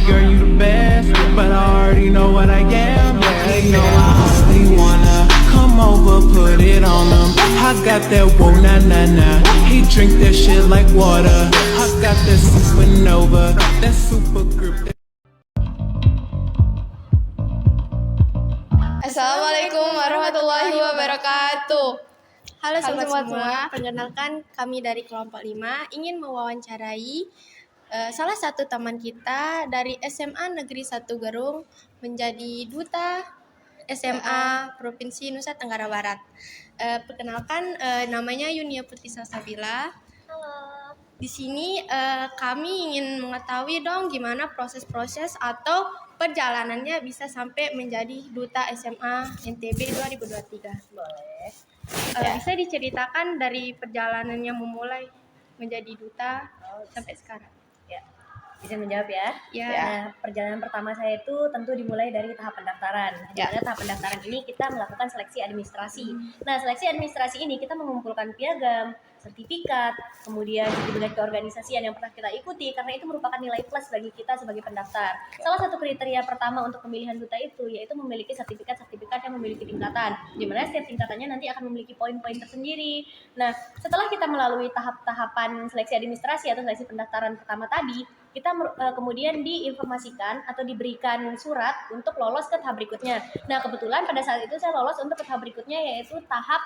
girl, you the best, but I already know what I am. Yeah, they know I only wanna come over, put it on them. I got that whoa, nah, nah, nah. He drink that shit like water. I got that supernova, that super group. Assalamualaikum warahmatullahi wabarakatuh. Halo sobat sobat semua, perkenalkan kami dari kelompok 5 ingin mewawancarai salah satu teman kita dari SMA Negeri 1 Gerung menjadi duta SMA Provinsi Nusa Tenggara Barat. Perkenalkan namanya Yunia Putri Salsabila. Halo. Di sini kami ingin mengetahui dong gimana proses-proses atau perjalanannya bisa sampai menjadi duta SMA NTB 2023. Boleh. Bisa diceritakan dari perjalanannya memulai menjadi duta sampai sekarang? Ya, bisa menjawab ya? Ya. Nah, perjalanan pertama saya itu tentu dimulai dari tahap pendaftaran. Di mana tahap pendaftaran ini kita melakukan seleksi administrasi. Nah, seleksi administrasi ini kita mengumpulkan piagam, sertifikat, kemudian juga keorganisasian yang pernah kita ikuti karena itu merupakan nilai plus bagi kita sebagai pendaftar. Salah satu kriteria pertama untuk pemilihan duta itu yaitu memiliki sertifikat-sertifikat yang memiliki tingkatan, di mana setiap tingkatannya nanti akan memiliki poin-poin tersendiri. Nah, setelah kita melalui tahap-tahapan seleksi administrasi atau seleksi pendaftaran pertama tadi, kita kemudian diinformasikan atau diberikan surat untuk lolos ke tahap berikutnya. Nah, kebetulan pada saat itu saya lolos untuk ke tahap berikutnya yaitu tahap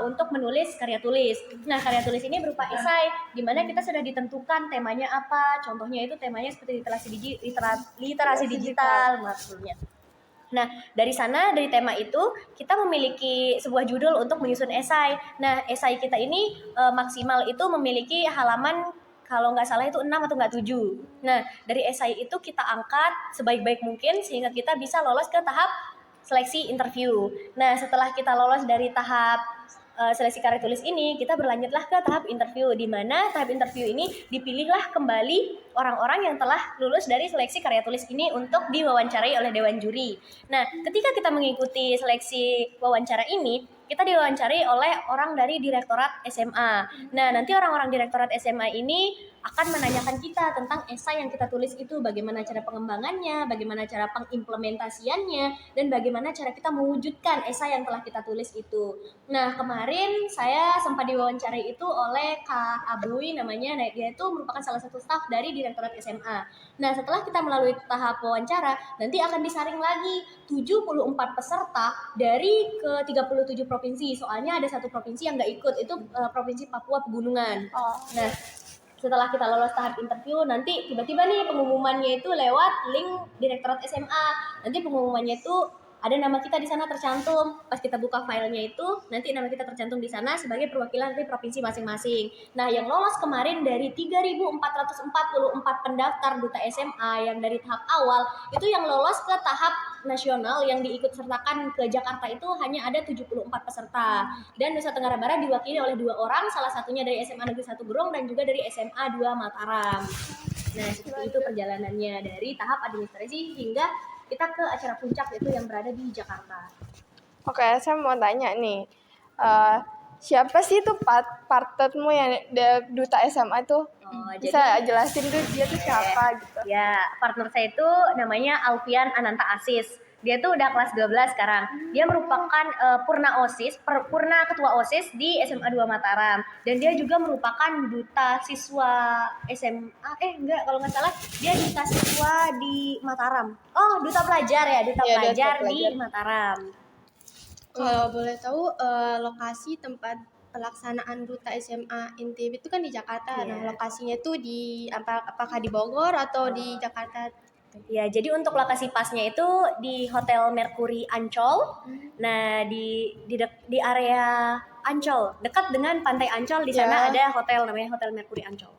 untuk menulis karya tulis. Nah, karya tulis ini berupa esai, di mana kita sudah ditentukan temanya apa. Contohnya itu temanya seperti literasi digital maksudnya. Nah, dari sana, dari tema itu, kita memiliki sebuah judul untuk menyusun esai. Nah, esai kita ini maksimal itu memiliki halaman, kalau nggak salah itu 6 atau nggak 7. Nah, dari esai itu kita angkat sebaik-baik mungkin sehingga kita bisa lolos ke tahap seleksi interview. Nah, setelah kita lolos dari tahap seleksi karya tulis ini, kita berlanjutlah ke tahap interview, di mana tahap interview ini dipilihlah kembali orang-orang yang telah lulus dari seleksi karya tulis ini untuk diwawancarai oleh dewan juri. Nah, ketika kita mengikuti seleksi wawancara ini, kita diwawancarai oleh orang dari Direktorat SMA. Nah, nanti orang-orang Direktorat SMA ini akan menanyakan kita tentang esai yang kita tulis itu, bagaimana cara pengembangannya, bagaimana cara pengimplementasiannya, dan bagaimana cara kita mewujudkan esai yang telah kita tulis itu. Nah, kemarin saya sempat diwawancarai itu oleh Kak Abui namanya, nah, dia itu merupakan salah satu staf dari Direktorat SMA. Nah, setelah kita melalui tahap wawancara, nanti akan disaring lagi 74 peserta dari ke 37 provinsi. Soalnya ada satu provinsi yang nggak ikut, itu Provinsi Papua Pegunungan. Nah, setelah kita lolos tahap interview, nanti tiba-tiba nih pengumumannya itu lewat link Direktorat SMA. Nanti pengumumannya itu ada nama kita di sana tercantum. Pas kita buka filenya itu, nanti nama kita tercantum di sana sebagai perwakilan dari provinsi masing-masing. Nah, yang lolos kemarin dari 3.444 pendaftar duta SMA yang dari tahap awal, itu yang lolos ke tahap nasional yang diikut sertakan ke Jakarta itu hanya ada 74 peserta. Dan Nusa Tenggara Barat diwakili oleh 2 orang, salah satunya dari SMA Negeri 1 Gerong dan juga dari SMA 2 Mataram. Nah, seperti itu perjalanannya dari tahap administrasi hingga kita ke acara puncak yaitu yang berada di Jakarta. Oke, saya mau tanya nih, siapa sih itu partnermu yang duta SMA itu? Bisa jelasin tuh dia tuh siapa gitu? Ya, partner saya itu namanya Alfian Ananta Asis. Dia tuh udah kelas 12 sekarang. Dia merupakan purna ketua OSIS di SMA 2 Mataram. Dan dia juga merupakan duta siswa SMA, kalau nggak salah, dia duta siswa di Mataram. Oh, duta pelajar ya, duta pelajar di Mataram. Kalau boleh tahu lokasi tempat pelaksanaan duta SMA NTB itu kan di Jakarta. Nah, lokasinya tuh di apakah di Bogor atau di Jakarta? Ya, jadi untuk lokasi pasnya itu di Hotel Mercury Ancol. Nah, di area Ancol, dekat dengan Pantai Ancol, di sana ada hotel namanya Hotel Mercury Ancol.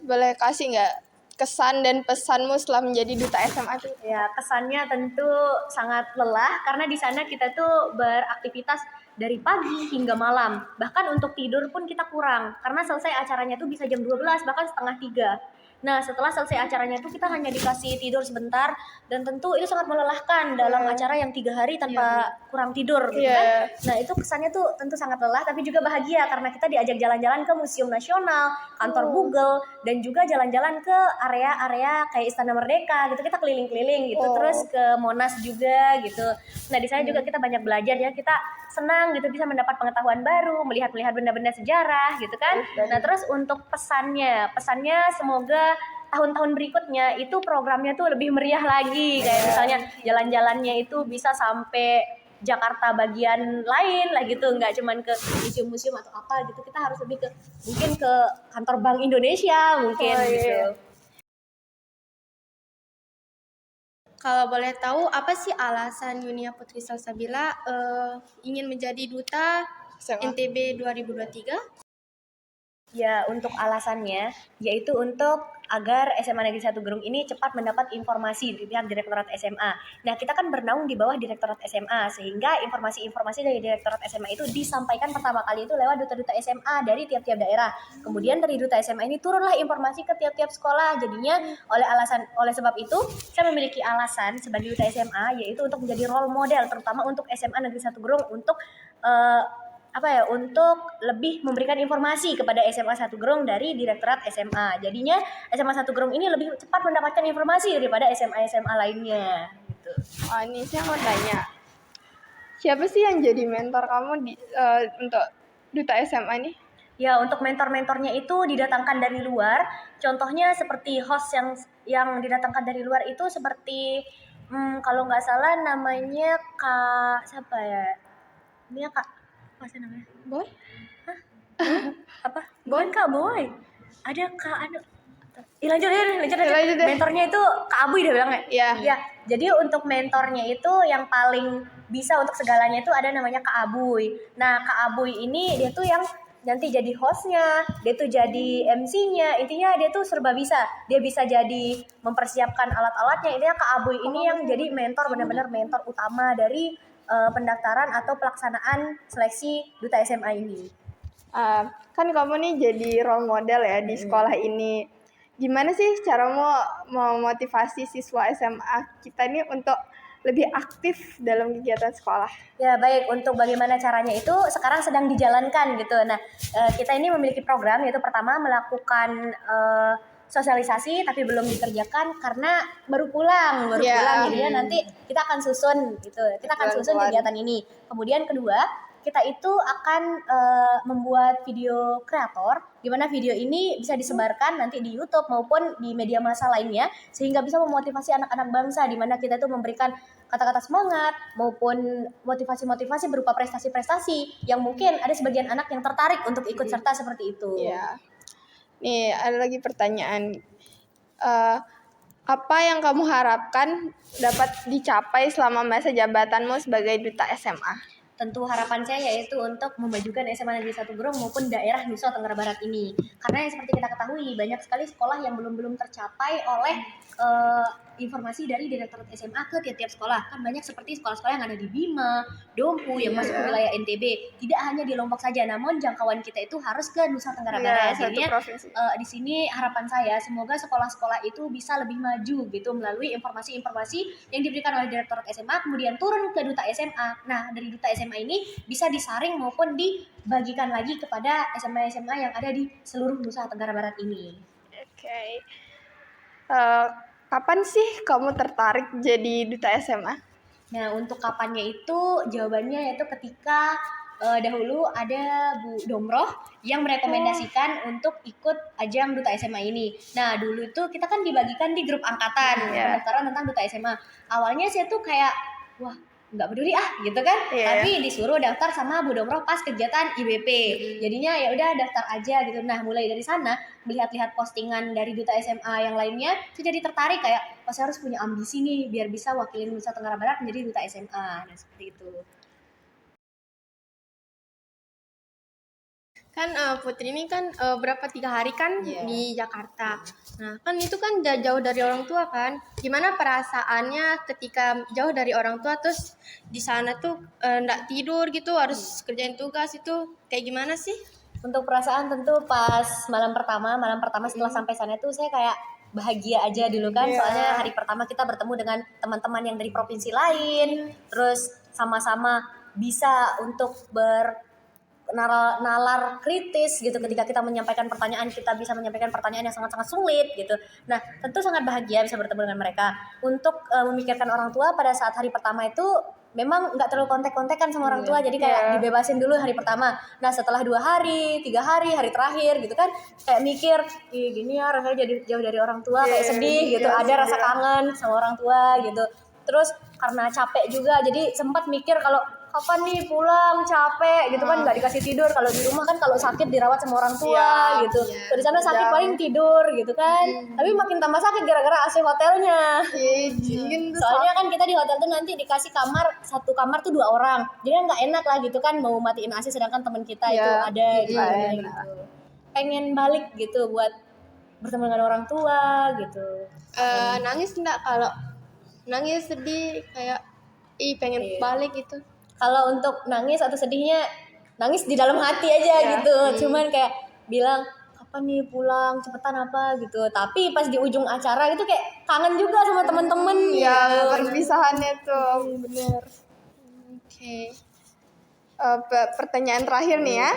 Boleh kasih nggak kesan dan pesanmu setelah menjadi duta SMA itu? Ya, kesannya tentu sangat lelah karena di sana kita tuh beraktivitas dari pagi hingga malam. Bahkan untuk tidur pun kita kurang karena selesai acaranya tuh bisa jam 12 bahkan setengah 3. Nah setelah selesai acaranya itu kita hanya dikasih tidur sebentar, dan tentu itu sangat melelahkan dalam acara yang 3 hari tanpa kurang tidur gitu kan. Nah itu kesannya tuh tentu sangat lelah tapi juga bahagia karena kita diajak jalan-jalan ke Museum Nasional, kantor Google, dan juga jalan-jalan ke area-area kayak Istana Merdeka gitu, kita keliling-keliling gitu, terus ke Monas juga gitu. Nah di sana juga kita banyak belajar ya, kita senang gitu bisa mendapat pengetahuan baru, melihat-lihat benda-benda sejarah gitu kan. Nah terus untuk pesannya semoga tahun-tahun berikutnya itu programnya tuh lebih meriah lagi, kayak misalnya jalan-jalannya itu bisa sampai Jakarta bagian lain lah gitu, nggak cuman ke museum-museum atau apa gitu, kita harus lebih ke mungkin ke kantor Bank Indonesia mungkin gitu. Kalau boleh tahu apa sih alasan Yunia Putri Salsabila ingin menjadi duta NTB 2023? Ya, untuk alasannya yaitu untuk agar SMA Negeri 1 Gerung ini cepat mendapat informasi dari pihak Direktorat SMA. Nah, kita kan bernaung di bawah Direktorat SMA, sehingga informasi-informasi dari Direktorat SMA itu disampaikan pertama kali itu lewat duta-duta SMA dari tiap-tiap daerah. Kemudian dari duta SMA ini turunlah informasi ke tiap-tiap sekolah. Jadinya oleh sebab itu, saya memiliki alasan sebagai duta SMA yaitu untuk menjadi role model terutama untuk SMA Negeri 1 Gerung untuk untuk lebih memberikan informasi kepada SMA 1 Gerung dari Direktorat SMA. Jadinya SMA 1 Gerung ini lebih cepat mendapatkan informasi daripada SMA-SMA lainnya gitu. Oh, ini saya mau tanya. Siapa sih yang jadi mentor kamu untuk duta SMA nih? Ya, untuk mentor-mentornya itu didatangkan dari luar. Contohnya seperti host yang didatangkan dari luar itu seperti kalau nggak salah namanya Kak siapa ya? Ini Kak apa sih namanya? Boy? Hah? Apa? Bukan Kak Boy. Ada Kak lanjut deh. Mentornya itu Kak Abuy dia bilang ya? Iya. Ya, jadi untuk mentornya itu yang paling bisa untuk segalanya itu ada namanya Kak Abuy. Nah, Kak Abuy ini dia tuh yang nanti jadi hostnya, dia tuh jadi MC-nya, intinya dia tuh serba bisa. Dia bisa jadi mempersiapkan alat-alatnya. Intinya Kak Abuy ini yang jadi mentor, benar-benar mentor utama dari pendaftaran atau pelaksanaan seleksi duta SMA ini. Kan kamu nih jadi role model ya di sekolah ini. Gimana sih cara mau motivasi siswa SMA kita nih untuk lebih aktif dalam kegiatan sekolah? Ya baik, untuk bagaimana caranya itu sekarang sedang dijalankan gitu. Nah kita ini memiliki program, yaitu pertama melakukan sosialisasi tapi belum dikerjakan karena baru pulang jadinya nanti kita akan susun gitu, kita akan susun kegiatan ini. Kemudian kedua, kita itu akan membuat video kreator di mana video ini bisa disebarkan nanti di YouTube maupun di media massa lainnya sehingga bisa memotivasi anak-anak bangsa, di mana kita itu memberikan kata-kata semangat maupun motivasi-motivasi berupa prestasi-prestasi yang mungkin ada sebagian anak yang tertarik untuk ikut serta seperti itu. Iya. Nih, ada lagi pertanyaan. Apa yang kamu harapkan dapat dicapai selama masa jabatanmu sebagai duta SMA? Tentu harapan saya yaitu untuk memajukan SMA Negeri 1 Gerung maupun daerah Nusa Tenggara Barat ini. Karena yang seperti kita ketahui, banyak sekali sekolah yang belum tercapai oleh informasi dari Direktorat SMA ke tiap-tiap sekolah. Kan banyak seperti sekolah-sekolah yang ada di Bima, Dompu, yang masuk ke wilayah NTB. Tidak hanya di Lombok saja, namun jangkauan kita itu harus ke Nusa Tenggara Barat. Jadinya di sini harapan saya semoga sekolah-sekolah itu bisa lebih maju gitu melalui informasi-informasi yang diberikan oleh Direktorat SMA, kemudian turun ke Duta SMA. Nah, dari Duta SMA ini bisa disaring maupun dibagikan lagi kepada SMA-SMA yang ada di seluruh Nusa Tenggara Barat ini. Oke. Kapan sih kamu tertarik jadi duta SMA? Nah, untuk kapannya itu jawabannya yaitu ketika dahulu ada Bu Domroh yang merekomendasikan untuk ikut ajang duta SMA ini. Nah, dulu itu kita kan dibagikan di grup angkatan pendaftaran tentang duta SMA. Awalnya saya tuh kayak wah, nggak peduli gitu kan, tapi disuruh daftar sama Bu Domroh pas kegiatan IBP. Jadinya ya udah daftar aja gitu. Nah, mulai dari sana melihat-lihat postingan dari duta SMA yang lainnya, saya jadi tertarik kayak saya harus punya ambisi nih biar bisa wakilin Nusa Tenggara Barat menjadi duta SMA. Nah, seperti itu. Kan Putri ini kan 3 hari kan di Jakarta. Nah, kan itu kan jauh dari orang tua kan. Gimana perasaannya ketika jauh dari orang tua terus di sana tuh nggak tidur gitu, harus kerjain tugas itu kayak gimana sih? Untuk perasaan tentu pas malam pertama setelah sampai sana tuh saya kayak bahagia aja dulu kan, soalnya hari pertama kita bertemu dengan teman-teman yang dari provinsi lain, terus sama-sama bisa untuk nalar kritis gitu ketika kita menyampaikan pertanyaan, kita bisa menyampaikan pertanyaan yang sangat-sangat sulit gitu. Nah, tentu sangat bahagia bisa bertemu dengan mereka. Untuk memikirkan orang tua pada saat hari pertama itu memang nggak terlalu kontek-kontekan sama orang tua, jadi kayak dibebasin dulu hari pertama. Nah, setelah 2 hari, 3 hari, hari terakhir gitu kan, kayak mikir, ih gini ya rasanya jadi jauh dari orang tua, kayak sedih gitu, ada rasa kangen sama orang tua gitu. Terus karena capek juga, jadi sempat mikir kalau kapan nih pulang, capek gitu kan, nggak dikasih tidur. Kalau di rumah kan kalau sakit dirawat sama orang tua gitu. Kalau di sana sakit paling tidur gitu kan. Tapi makin tambah sakit gara-gara AC hotelnya. Soalnya kan kita di hotel tuh nanti dikasih kamar, satu kamar tuh 2 orang. Jadi nggak enak lah gitu kan mau matiin AC sedangkan teman kita itu ada gitu. Pengen balik gitu buat bertemu dengan orang tua gitu. Nangis enggak? Kalau nangis sedih kayak pengen balik gitu. Kalau untuk nangis atau sedihnya, nangis di dalam hati aja gitu. Cuman kayak bilang kapan nih pulang, cepetan apa gitu. Tapi pas di ujung acara itu kayak kangen juga sama temen-temen. Ya, perpisahannya tuh bener. Oke. Pertanyaan terakhir nih ya.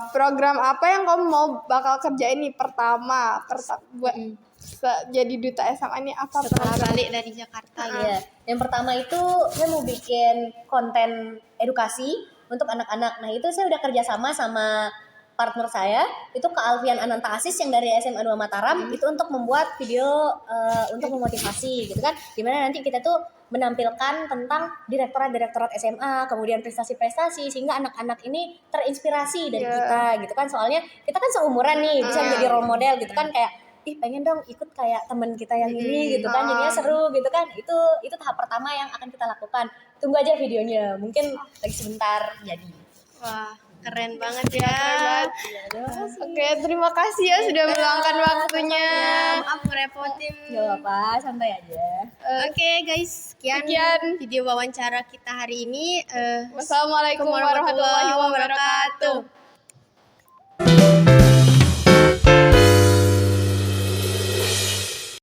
Program apa yang kamu mau bakal kerjain nih pertama buat jadi duta SMA ini apa? Setelah balik dari Jakarta gitu. Iya. Yang pertama itu saya mau bikin konten edukasi untuk anak-anak. Nah, itu saya udah kerjasama sama partner saya, itu Kak Alfian Ananta Asis yang dari SMA 2 Mataram, itu untuk membuat video untuk memotivasi gitu kan. Dimana nanti kita tuh menampilkan tentang direktorat SMA, kemudian prestasi-prestasi, sehingga anak-anak ini terinspirasi dari kita gitu kan. Soalnya kita kan seumuran nih, bisa menjadi role model gitu kan, kayak pengen dong ikut kayak temen kita yang ini gitu kan, jadinya seru gitu kan. Itu tahap pertama yang akan kita lakukan. Tunggu aja videonya, mungkin lagi sebentar jadi. Wah, keren banget ya. Oke, terima kasih ya sudah meluangkan waktunya. Maaf merepotin. Gak apa, santai aja. Oke guys, sekian video wawancara kita hari ini. Wassalamualaikum warahmatullahi wabarakatuh.